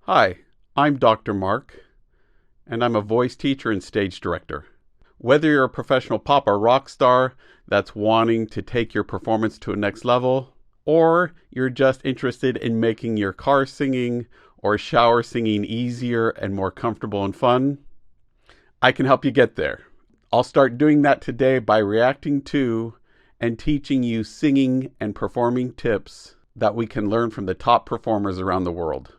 Hi, I'm Dr. Mark, and I'm a voice teacher and stage director. Whether you're a professional pop or rock star that's wanting to take your performance to a next level, or you're just interested in making your car singing or shower singing easier and more comfortable and fun, I can help you get there. I'll start doing that today by reacting to and teaching you singing and performing tips that we can learn from the top performers around the world.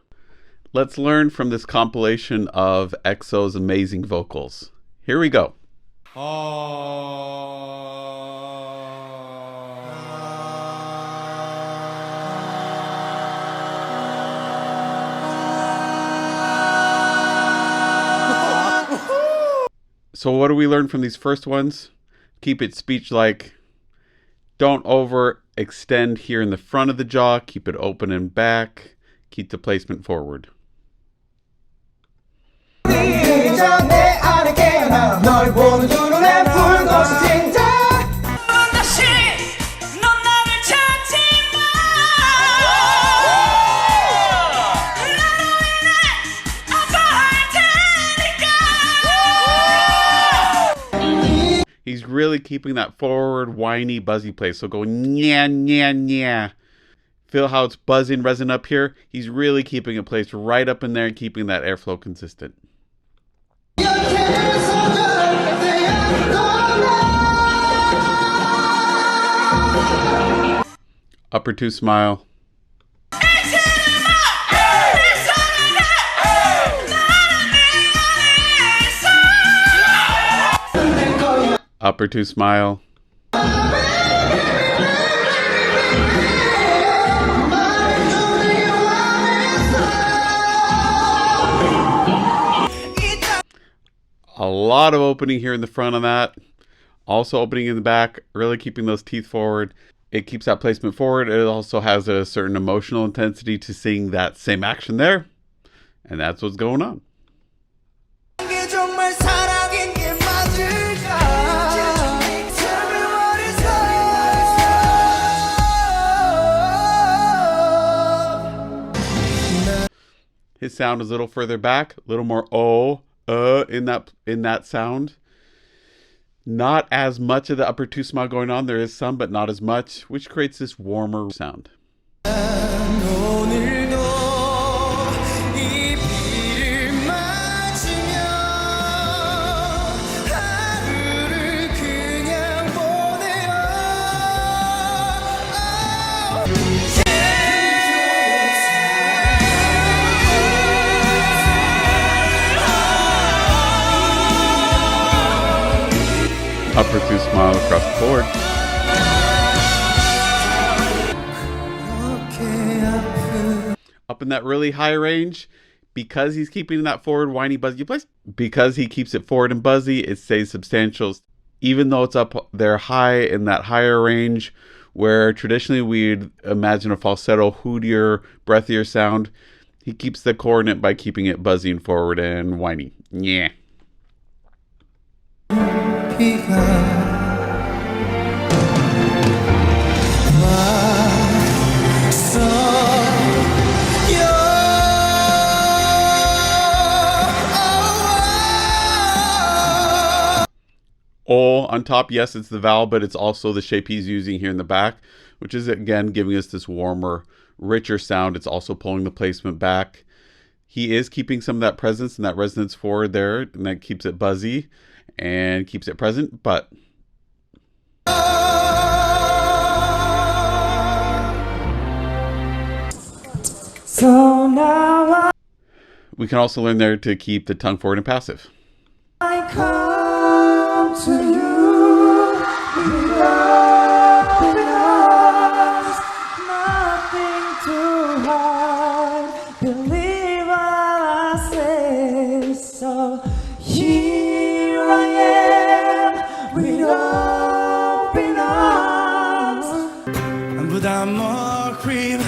Let's learn from this compilation of EXO's amazing vocals. Here we go. So what do we learn from these first ones? Keep it speech-like. Don't overextend here in the front of the jaw. Keep it open and back. Keep the placement forward. He's really keeping that forward, whiny, buzzy place. So go nya, nya, nya. Feel how it's buzzing, resin up here? He's really keeping it placed right up in there and keeping that airflow consistent. Upper two smile. Upper two smile. A lot of opening here in the front on that. Also opening in the back, really keeping those teeth forward. It keeps that placement forward. It also has a certain emotional intensity to seeing that same action there. And that's what's going on. His sound is a little further back, a little more in that sound. Not as much of the upper two smile going on. There is some, but not as much, which creates this warmer sound. Upper two smile across the board. Up in that really high range, because he's keeping that forward, whiny, buzzy place. Because he keeps it forward and buzzy, it stays substantial. Even though it's up there high in that higher range, where traditionally we'd imagine a falsetto, hootier, breathier sound, he keeps the coordinate by keeping it buzzing forward and whiny. Yeah. O on top, yes, it's the vowel, but it's also the shape he's using here in the back, which is again giving us this warmer, richer sound. It's also pulling the placement back. He is keeping some of that presence and that resonance forward there, and that keeps it buzzy and keeps it present, but so now we can also learn there to keep the tongue forward and passive. I come to you with open arms, nothing to hide, believe what I say, so here I am with open arms, without more cream,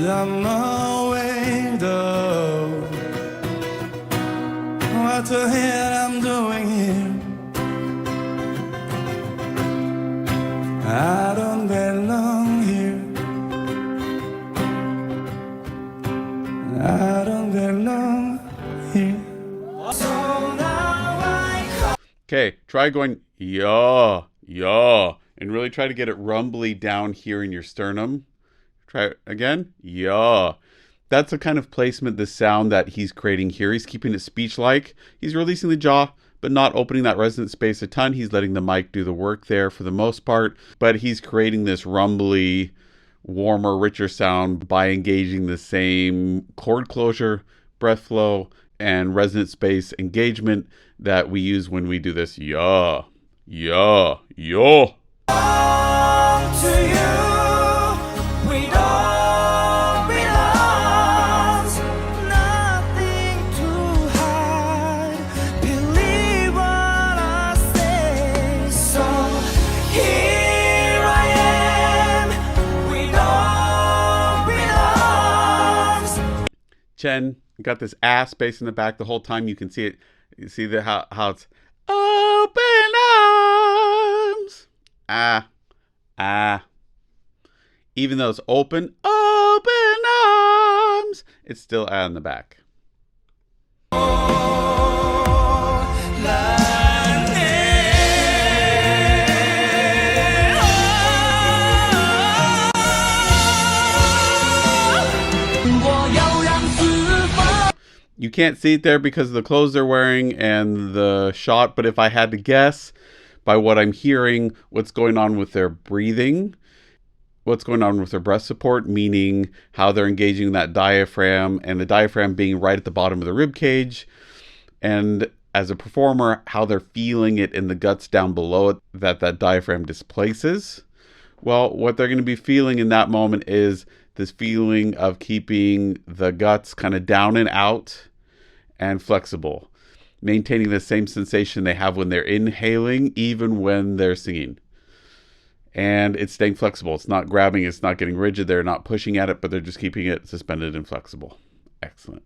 I'm away though. What the hell I'm doing here? I don't belong here. I don't belong here. Okay, try going yeah, yeah, and really try to get it rumbly down here in your sternum. Try it again. Yeah. That's the kind of placement, the sound that he's creating here. He's keeping it speech-like. He's releasing the jaw, but not opening that resonant space a ton. He's letting the mic do the work there for the most part, but he's creating this rumbly, warmer, richer sound by engaging the same chord closure, breath flow, and resonant space engagement that we use when we do this. Yeah, yeah, yeah. Chen got this ass space in the back the whole time. You can see it. You see how it's open arms. Even though it's open arms, it's still in the back. You can't see it there because of the clothes they're wearing and the shot, but if I had to guess by what I'm hearing, what's going on with their breathing, what's going on with their breath support, meaning how they're engaging that diaphragm, and the diaphragm being right at the bottom of the rib cage, and as a performer, how they're feeling it in the guts down below it that diaphragm displaces. Well, what they're going to be feeling in that moment is this feeling of keeping the guts kind of down and out and flexible, maintaining the same sensation they have when they're inhaling, even when they're singing. And it's staying flexible. It's not grabbing, it's not getting rigid. They're not pushing at it, but they're just keeping it suspended and flexible. Excellent.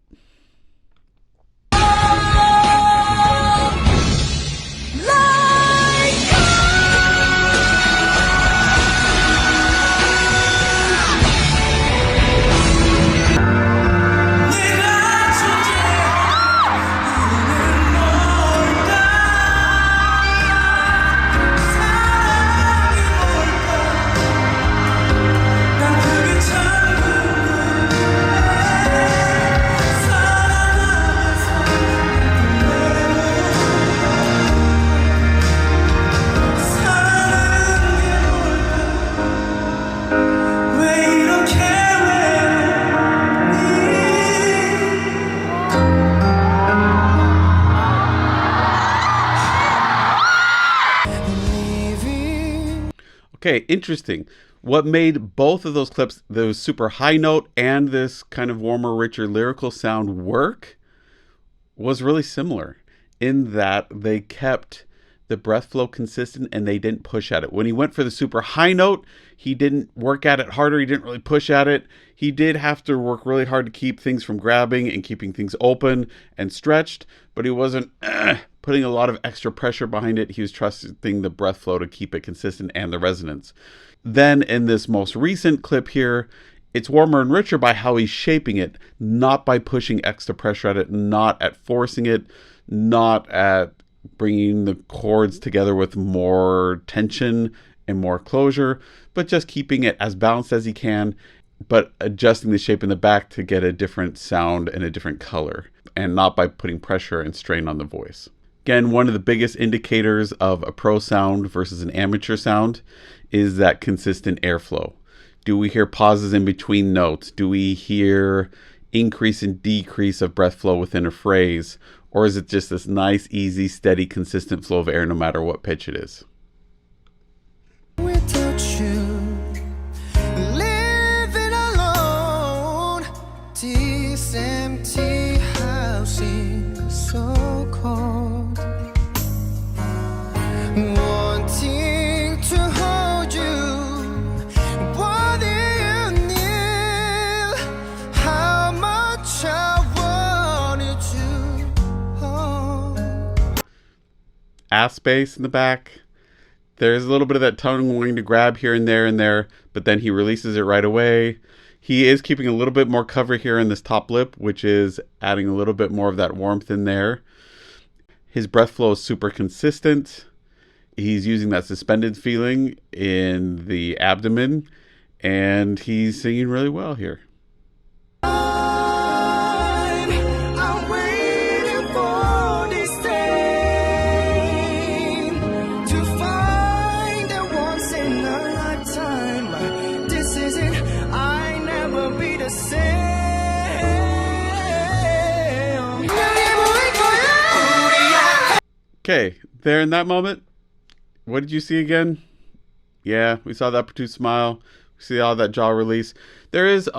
Okay, interesting. What made both of those clips, those super high note and this kind of warmer, richer lyrical sound work was really similar in that they kept the breath flow consistent and they didn't push at it. When he went for the super high note, he didn't work at it harder. He didn't really push at it. He did have to work really hard to keep things from grabbing and keeping things open and stretched, but he wasn't putting a lot of extra pressure behind it. He was trusting the breath flow to keep it consistent and the resonance. Then in this most recent clip here, it's warmer and richer by how he's shaping it, not by pushing extra pressure at it, not at forcing it, not at bringing the chords together with more tension and more closure, but just keeping it as balanced as he can, but adjusting the shape in the back to get a different sound and a different color, and not by putting pressure and strain on the voice. Again, one of the biggest indicators of a pro sound versus an amateur sound is that consistent airflow. Do we hear pauses in between notes? Do we hear increase and decrease of breath flow within a phrase? Or is it just this nice, easy, steady, consistent flow of air no matter what pitch it is? Without you, living alone, this empty house is so cold. Wanting to hold you, what do you need? How much I wanted to hold. Ass space in the back. There's a little bit of that tongue wanting to grab here and there, but then he releases it right away. He is keeping a little bit more cover here in this top lip, which is adding a little bit more of that warmth in there. His breath flow is super consistent. He's using that suspended feeling in the abdomen, and he's singing really well here. I'm waiting for this day to find that once in a lifetime. This isn't, I never be the same. Okay, there in that moment, what did you see again? Yeah, we saw that produced smile. We see all that jaw release. There is,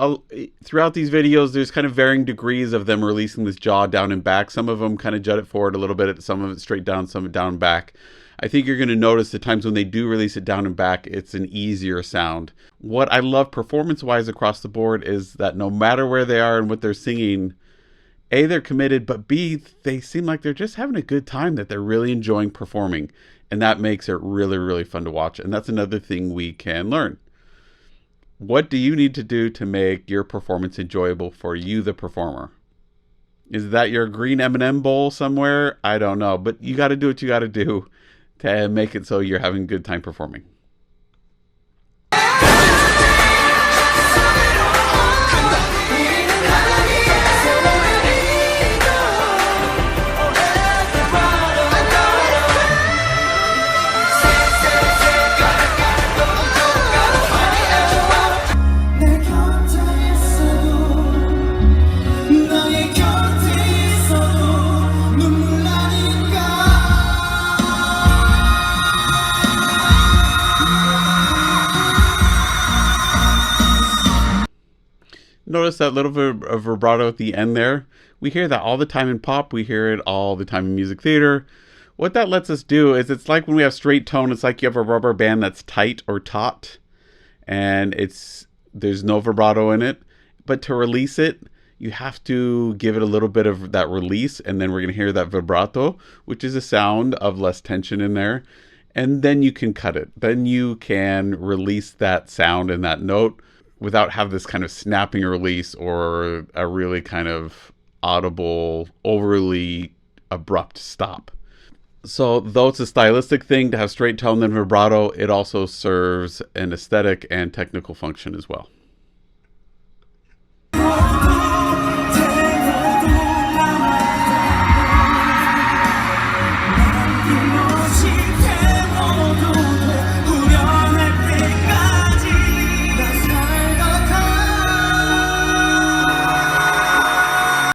throughout these videos, there's kind of varying degrees of them releasing this jaw down and back. Some of them kind of jut it forward a little bit, some of it straight down, some of it down and back. I think you're going to notice the times when they do release it down and back, it's an easier sound. What I love performance-wise across the board is that no matter where they are and what they're singing, A, they're committed, but B, they seem like they're just having a good time, that they're really enjoying performing. And that makes it really, really fun to watch. And that's another thing we can learn. What do you need to do to make your performance enjoyable for you, the performer? Is that your green M&M bowl somewhere? I don't know. But you got to do what you got to do to make it so you're having a good time performing. Notice that little bit of vibrato at the end there. We hear that all the time in pop. We hear it all the time in music theater. What that lets us do is, it's like when we have straight tone, it's like you have a rubber band that's tight or taut, and there's no vibrato in it. But to release it, you have to give it a little bit of that release, and then we're going to hear that vibrato, which is a sound of less tension in there. And then you can cut it. Then you can release that sound and that note without have this kind of snapping release or a really kind of audible, overly abrupt stop. So though it's a stylistic thing to have straight tone and vibrato, it also serves an aesthetic and technical function as well.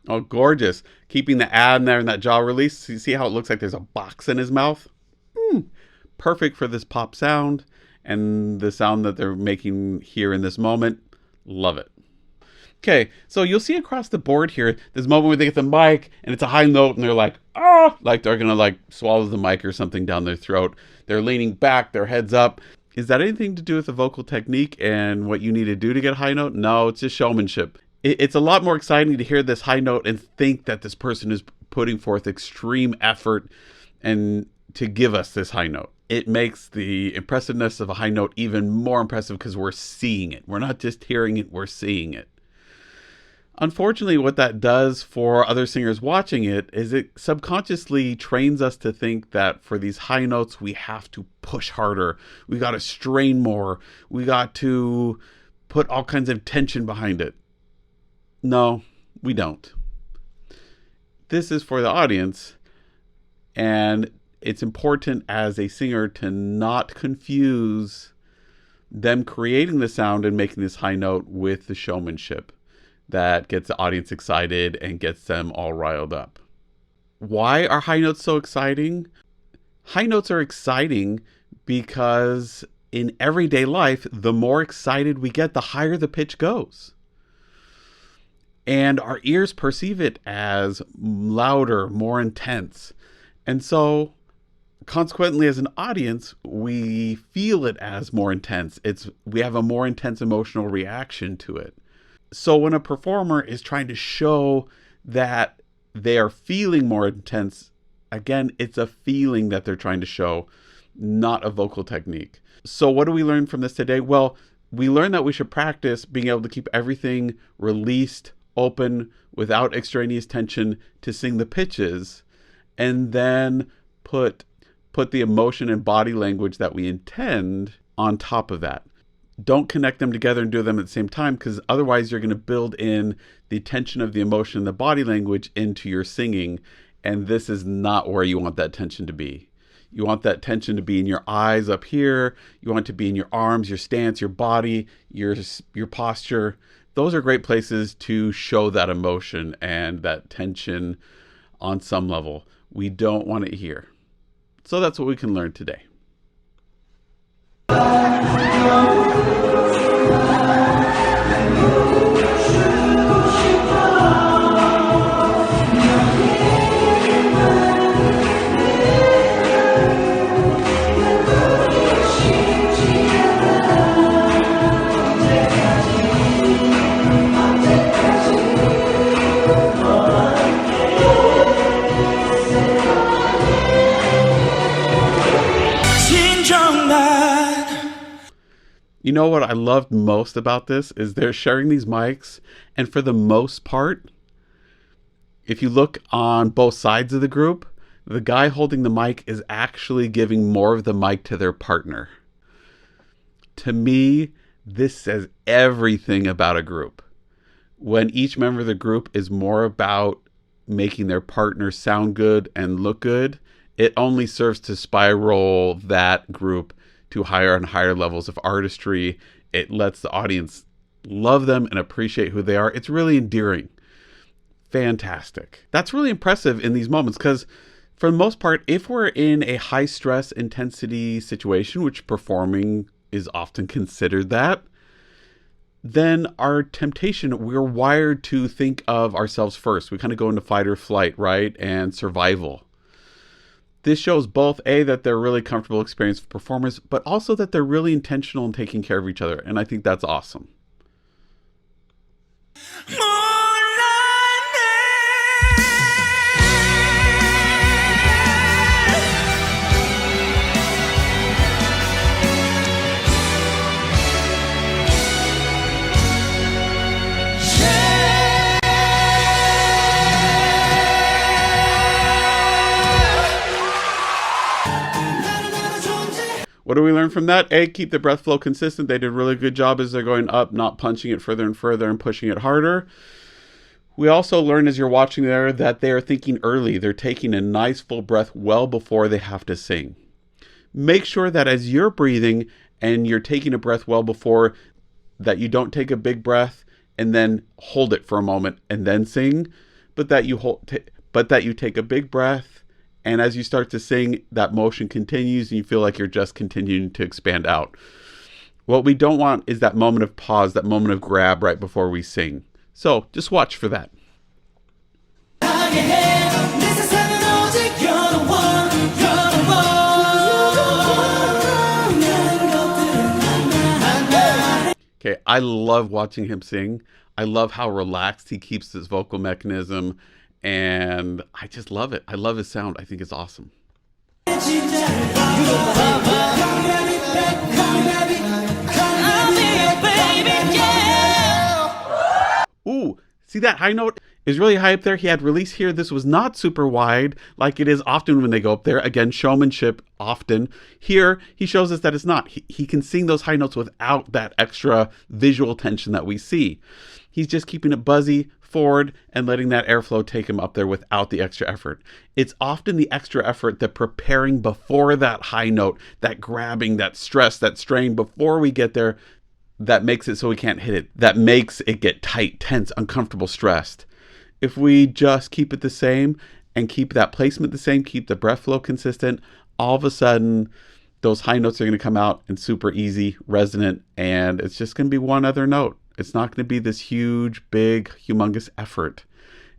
Oh, gorgeous. Keeping the ad in there and that jaw release. You see how it looks like there's a box in his mouth? Perfect for this pop sound and the sound that they're making here in this moment. Love it. Okay, so you'll see across the board here, this moment where they get the mic and it's a high note and they're like, oh, like they're going to like swallow the mic or something down their throat. They're leaning back, their heads up. Is that anything to do with the vocal technique and what you need to do to get a high note? No, it's just showmanship. It's a lot more exciting to hear this high note and think that this person is putting forth extreme effort and to give us this high note. It makes the impressiveness of a high note even more impressive because we're seeing it. We're not just hearing it, we're seeing it. Unfortunately, what that does for other singers watching it is it subconsciously trains us to think that for these high notes, we have to push harder. We got to strain more. We got to put all kinds of tension behind it. No, we don't. This is for the audience, and it's important as a singer to not confuse them creating the sound and making this high note with the showmanship that gets the audience excited and gets them all riled up. Why are high notes so exciting? High notes are exciting because in everyday life, the more excited we get, the higher the pitch goes. And our ears perceive it as louder, more intense. And so, consequently, as an audience, we feel it as more intense. We have a more intense emotional reaction to it. So when a performer is trying to show that they are feeling more intense, again, it's a feeling that they're trying to show, not a vocal technique. So what do we learn from this today? Well, We learned that we should practice being able to keep everything released, open, without extraneous tension to sing the pitches, and then put the emotion and body language that we intend on top of that. Don't connect them together and do them at the same time, because otherwise you're going to build in the tension of the emotion and the body language into your singing, and this is not where you want that tension to be. You want that tension to be in your eyes up here. You want it to be in your arms, your stance, your body, your posture. Those are great places to show that emotion and that tension on some level. We don't want it here. So that's what we can learn today. You know what I loved most about this is they're sharing these mics, and for the most part, if you look on both sides of the group, the guy holding the mic is actually giving more of the mic to their partner. To me, this says everything about a group. When each member of the group is more about making their partner sound good and look good, it only serves to spiral that group to higher and higher levels of artistry. It lets the audience love them and appreciate who they are. It's really endearing. Fantastic. That's really impressive in these moments, because for the most part, if we're in a high stress intensity situation, which performing is often considered that, then our temptation, we're wired to think of ourselves first. We kind of go into fight or flight, right? And survival. This shows both, A, that they're really comfortable, experienced performers, but also that they're really intentional in taking care of each other. And I think that's awesome. What do we learn from that? A, keep the breath flow consistent. They did a really good job as they're going up, not punching it further and further and pushing it harder. We also learn as you're watching there that they are thinking early. They're taking a nice full breath well before they have to sing. Make sure that as you're breathing and you're taking a breath well before, that you don't take a big breath and then hold it for a moment and then sing, but that you take a big breath. And as you start to sing, that motion continues and you feel like you're just continuing to expand out. What we don't want is that moment of pause, that moment of grab right before we sing. So just watch for that. Okay, I love watching him sing. I love how relaxed he keeps his vocal mechanism. And I just love it. I love his sound. I think it's awesome. Ooh, see that high note is really high up there. He had release here. This was not super wide like it is often when they go up there. Again, showmanship often. Here, he shows us that it's not. He can sing those high notes without that extra visual tension that we see. He's just keeping it buzzy, forward, and letting that airflow take him up there without the extra effort. It's often the extra effort, the preparing before that high note, that grabbing, that stress, that strain before we get there, that makes it so we can't hit it, that makes it get tight, tense, uncomfortable, stressed. If we just keep it the same and keep that placement the same, keep the breath flow consistent, all of a sudden those high notes are going to come out and super easy, resonant, and it's just going to be one other note. It's not going to be this huge, big, humongous effort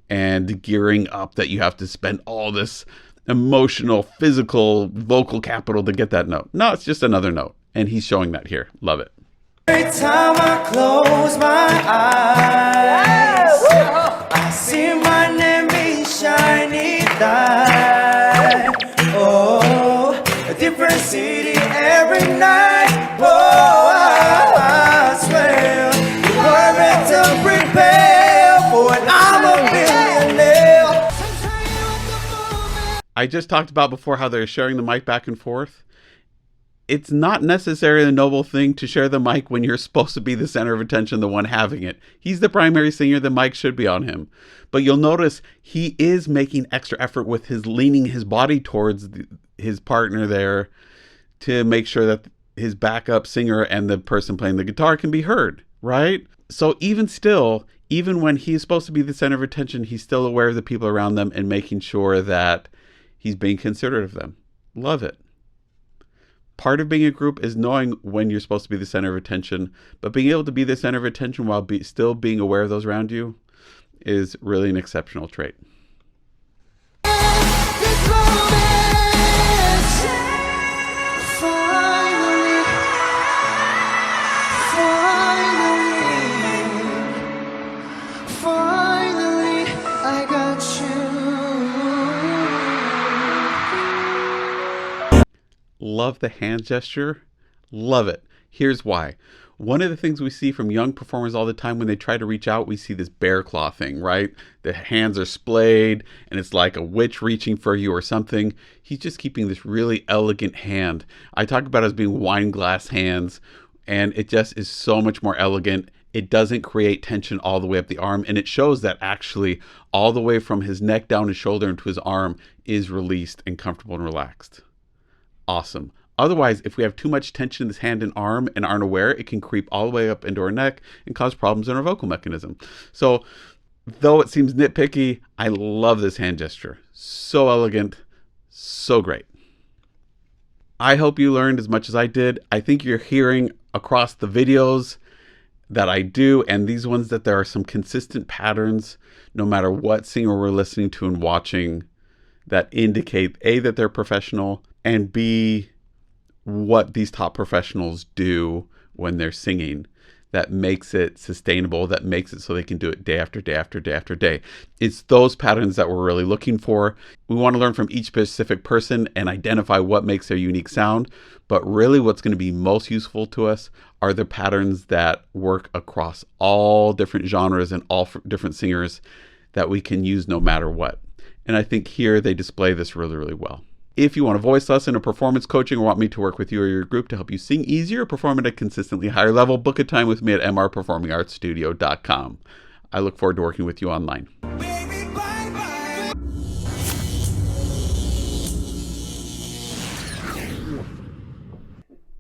and gearing up that you have to spend all this emotional, physical, vocal capital to get that note. No, it's just another note. And he's showing that here. Love it. Every time I close my eyes, I see my name be shining light. Oh, a different city every night. Oh, I just talked about before how they're sharing the mic back and forth. It's not necessarily a noble thing to share the mic when you're supposed to be the center of attention, the one having it. He's the primary singer, the mic should be on him. But you'll notice he is making extra effort with his leaning his body towards his partner there to make sure that his backup singer and the person playing the guitar can be heard, right? So even still, even when he's supposed to be the center of attention, he's still aware of the people around them and making sure that he's being considerate of them. Love it. Part of being a group is knowing when you're supposed to be the center of attention, but being able to be the center of attention while still being aware of those around you is really an exceptional trait. Finally, I got you. Love the hand gesture. Love it. Here's why. One of the things we see from young performers all the time when they try to reach out, we see this bear claw thing, right? The hands are splayed and it's like a witch reaching for you or something. He's just keeping this really elegant hand. I talk about it as being wine glass hands, and it just is so much more elegant. It doesn't create tension all the way up the arm, and it shows that actually all the way from his neck down his shoulder into his arm is released and comfortable and relaxed. Awesome. Otherwise, if we have too much tension in this hand and arm and aren't aware, it can creep all the way up into our neck and cause problems in our vocal mechanism. So, though it seems nitpicky, I love this hand gesture. So elegant, so great. I hope you learned as much as I did. I think you're hearing across the videos that I do and these ones that there are some consistent patterns no matter what singer we're listening to and watching that indicate A, that they're professional, and B, what these top professionals do when they're singing that makes it sustainable, that makes it so they can do it day after day after day after day. It's those patterns that we're really looking for. We want to learn from each specific person and identify what makes their unique sound, but really what's going to be most useful to us are the patterns that work across all different genres and all different singers that we can use no matter what. And I think here they display this really, really well. If you want a voice lesson or performance coaching or want me to work with you or your group to help you sing easier or perform at a consistently higher level, book a time with me at mrperformingartsstudio.com. I look forward to working with you online.